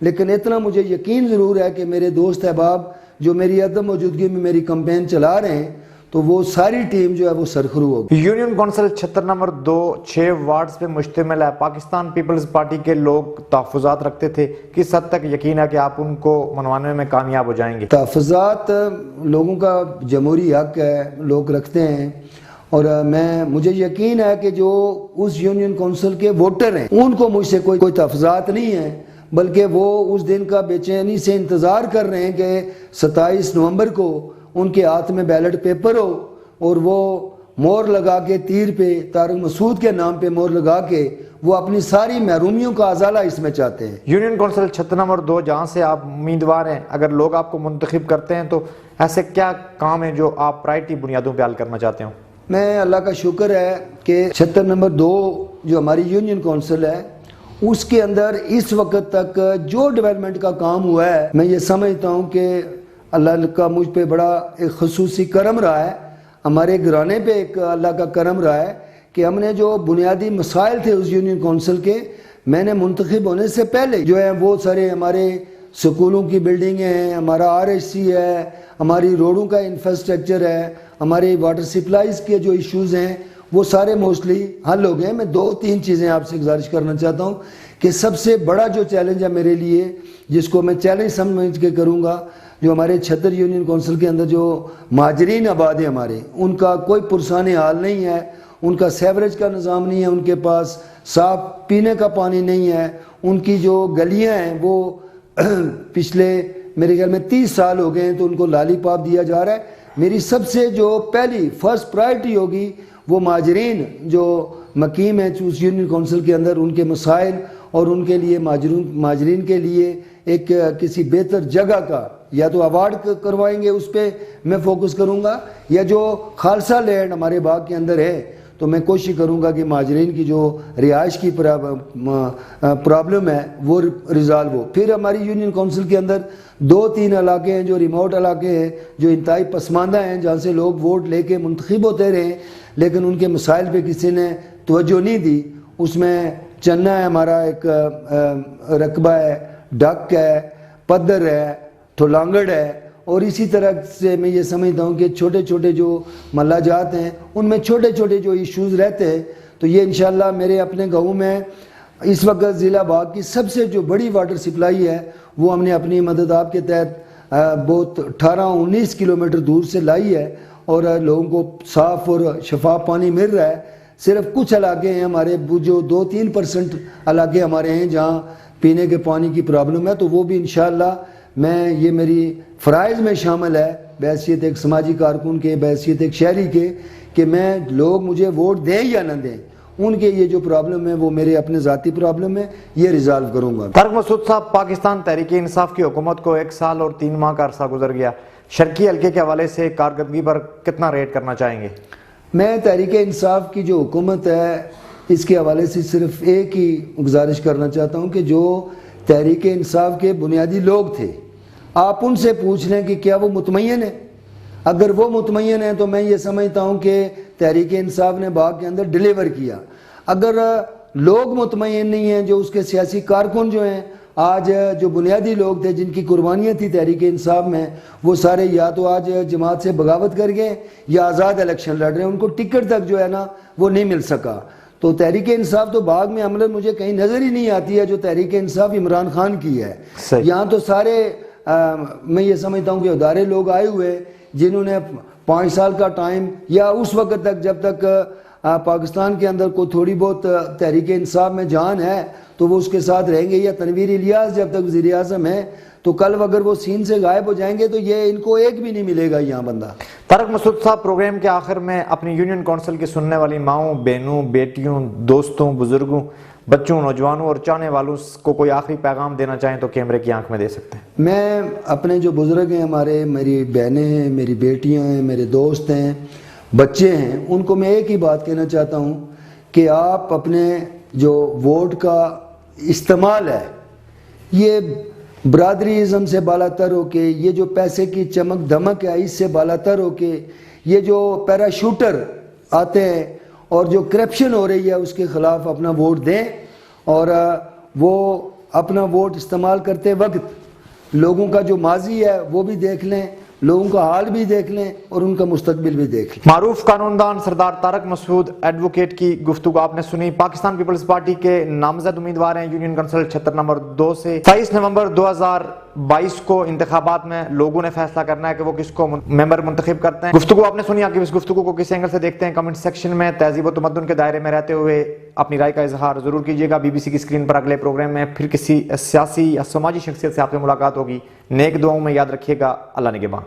لیکن اتنا مجھے یقین ضرور ہے کہ میرے دوست احباب جو میری عدم موجودگی میں میری کمپین چلا رہے ہیں تو وہ ساری ٹیم جو ہے وہ سرخرو ہوگی۔ یونین کونسل چھتر نمبر 2 6 وارڈز پہ مشتمل ہے۔ پاکستان پیپلز پارٹی کے لوگ تحفظات رکھتے تھے، کس حد تک یقین ہے کہ آپ ان کو منوانے میں کامیاب ہو جائیں گے؟ تحفظات لوگوں کا جمہوری حق ہے، لوگ رکھتے ہیں، اور مجھے یقین ہے کہ جو اس یونین کونسل کے ووٹر ہیں ان کو مجھ سے کوئی تحفظات نہیں ہے، بلکہ وہ اس دن کا بے چینی سے انتظار کر رہے ہیں کہ 27 نومبر کو ان کے ہاتھ میں بیلٹ پیپر ہو اور وہ مور لگا کے تیر پہ طارق مسعود کے نام پہ مور لگا کے وہ اپنی ساری محرومیوں کا ازالہ اس میں چاہتے ہیں۔ یونین کونسل چھتر نمبر 2 جہاں سے آپ امیدوار ہیں، اگر لوگ آپ کو منتخب کرتے ہیں تو ایسے کیا کام ہیں جو آپ پرائرٹی بنیادوں پہ حل کرنا چاہتے ہوں؟ میں اللہ کا شکر ہے کہ چھتر نمبر 2 جو ہماری یونین کونسل ہے اس کے اندر اس وقت تک جو ڈیولپمنٹ کا کام ہوا ہے، میں یہ سمجھتا ہوں کہ اللہ کا مجھ پہ بڑا ایک خصوصی کرم رہا ہے، ہمارے گھرانے پہ ایک اللہ کا کرم رہا ہے کہ ہم نے جو بنیادی مسائل تھے اس یونین کونسل کے، میں نے منتخب ہونے سے پہلے جو ہے وہ سارے ہمارے سکولوں کی بلڈنگیں ہیں، ہمارا RHC ہے، ہماری روڈوں کا انفراسٹرکچر ہے، ہمارے واٹر سپلائز کے جو ایشوز ہیں وہ سارے موسٹلی حل ہو گئے۔ میں 2-3 چیزیں آپ سے گزارش کرنا چاہتا ہوں کہ سب سے بڑا جو چیلنج ہے میرے لیے، جس کو میں چیلنج سمجھ کے کروں گا، جو ہمارے چھتر یونین کونسل کے اندر جو مہاجرین آباد ہیں ہمارے، ان کا کوئی پرسان حال نہیں ہے، ان کا سیوریج کا نظام نہیں ہے، ان کے پاس صاف پینے کا پانی نہیں ہے، ان کی جو گلیاں ہیں وہ پچھلے میرے خیال میں 30 سال ہو گئے ہیں تو ان کو لالی پاپ دیا جا رہا ہے۔ میری سب سے جو پہلی فرسٹ پرائرٹی ہوگی وہ مہاجرین جو مقیم ہیں چوز یونین کونسل کے اندر، ان کے مسائل اور ان کے لیے مہاجرین کے لیے ایک کسی بہتر جگہ کا یا تو ایوارڈ کروائیں گے، اس پہ میں فوکس کروں گا، یا جو خالصہ لینڈ ہمارے باغ کے اندر ہے تو میں کوشش کروں گا کہ مہاجرین کی جو رہائش کی پرابلم ہے وہ ریزالو ہو۔ پھر ہماری یونین کونسل کے اندر 2-3 علاقے ہیں جو ریموٹ علاقے ہیں، جو انتہائی پسماندہ ہیں، جہاں سے لوگ ووٹ لے کے منتخب ہوتے رہے لیکن ان کے مسائل پہ کسی نے توجہ نہیں دی۔ اس میں چنا ہے، ہمارا ایک رقبہ ہے، ڈک ہے، پدر ہے، ٹھولانگڑ ہے، اور اسی طرح سے میں یہ سمجھتا ہوں کہ چھوٹے چھوٹے جو محلہ جات ہیں ان میں چھوٹے چھوٹے جو ایشوز رہتے ہیں، تو یہ انشاءاللہ میرے اپنے گاؤں میں اس وقت ضلع باغ کی سب سے جو بڑی واٹر سپلائی ہے وہ ہم نے اپنی مدد آپ کے تحت بہت 18-19 کلومیٹر دور سے لائی ہے، اور لوگوں کو صاف اور شفاف پانی مل رہا ہے۔ صرف کچھ علاقے ہیں ہمارے جو 2-3% علاقے ہمارے ہیں جہاں پینے کے پانی کی پرابلم ہے، تو وہ بھی انشاءاللہ یہ میری فرائض میں شامل ہے بحیثیت ایک سماجی کارکن کے، بحیثیت ایک شہری کے، کہ میں لوگ مجھے ووٹ دیں یا نہ دیں، ان کے یہ جو پرابلم ہے وہ میرے اپنے ذاتی پرابلم ہے، یہ ریزالو کروں گا۔ طارق مسعود صاحب، پاکستان تحریک انصاف کی حکومت کو 1 سال اور 3 ماہ کا عرصہ گزر گیا، شرقی حلقے کے حوالے سے کارکردگی پر کتنا ریٹ کرنا چاہیں گے؟ میں تحریک انصاف کی جو حکومت ہے اس کے حوالے سے صرف ایک ہی گزارش کرنا چاہتا ہوں کہ جو تحریک انصاف کے بنیادی لوگ تھے، آپ ان سے پوچھ لیں کہ کیا وہ مطمئن ہیں؟ اگر وہ مطمئن ہیں تو میں یہ سمجھتا ہوں کہ تحریک انصاف نے باغ کے اندر ڈیلیور کیا۔ اگر لوگ مطمئن نہیں ہیں، جو اس کے سیاسی کارکن جو ہیں، آج جو بنیادی لوگ تھے جن کی قربانیاں تھی تحریک انصاف میں، وہ سارے یا تو آج جماعت سے بغاوت کر گئے یا آزاد الیکشن لڑ رہے ہیں، ان کو ٹکٹ تک جو ہے نا وہ نہیں مل سکا۔ تو تحریک انصاف تو باغ میں عملاً مجھے کہیں نظر ہی نہیں آتی ہے جو تحریک انصاف عمران خان کی ہے۔ یہاں تو سارے میں یہ سمجھتا ہوں کہ ادارے لوگ آئے ہوئے جنہوں نے 5 سال کا ٹائم، یا اس وقت تک جب تک پاکستان کے اندر کوئی تھوڑی بہت تحریک انصاف میں جان ہے تو وہ اس کے ساتھ رہیں گے، یا تنویر الیاس جب تک وزیر اعظم ہے، تو کل اگر وہ سین سے غائب ہو جائیں گے تو یہ ان کو ایک بھی نہیں ملے گا یہاں بندہ۔ طارق مسعود صاحب، پروگرام کے آخر میں اپنی یونین کونسل کی سننے والی ماؤں، بہنوں، بیٹیوں، دوستوں، بزرگوں، بچوں، نوجوانوں اور چاہنے والوں کو کوئی آخری پیغام دینا چاہیں تو کیمرے کی آنکھ میں دے سکتے ہیں۔ میں اپنے جو بزرگ ہیں ہمارے، میری بہنیں ہیں، میری بیٹیاں ہیں، میرے دوست ہیں، بچے ہیں، ان کو میں ایک ہی بات کہنا چاہتا ہوں کہ آپ اپنے جو ووٹ کا استعمال ہے یہ برادری ازم سے بالا تر ہو کے، یہ جو پیسے کی چمک دھمک ہے اس سے بالا تر ہو کے، یہ جو پیراشوٹر آتے ہیں اور جو کرپشن ہو رہی ہے اس کے خلاف اپنا ووٹ دیں، اور وہ اپنا ووٹ استعمال کرتے وقت لوگوں کا جو ماضی ہے وہ بھی دیکھ لیں، لوگوں کا حال بھی دیکھ لیں اور ان کا مستقبل بھی دیکھ لیں۔ معروف قانوندان سردار طارق مسعود ایڈوکیٹ کی گفتگو آپ نے سنی۔ پاکستان پیپلز پارٹی کے نامزد امیدوار ہیں یونین کونسل چھتر نمبر 2 سے۔ 23 نومبر 2022 کو انتخابات میں لوگوں نے فیصلہ کرنا ہے کہ وہ کس کو ممبر منتخب کرتے ہیں۔ گفتگو آپ نے سنی، آپ اس گفتگو کو کس اینگل سے دیکھتے ہیں کمنٹ سیکشن میں تہذیب و تمدن کے دائرے میں رہتے ہوئے اپنی رائے کا اظہار ضرور کیجیے گا۔ BBC کی اسکرین پر اگلے پروگرام میں پھر کسی سیاسی یا سماجی شخصیت سے آپ سے ملاقات ہوگی۔ نیک دعاؤں میں یاد رکھیے گا۔ اللہ نگہباں۔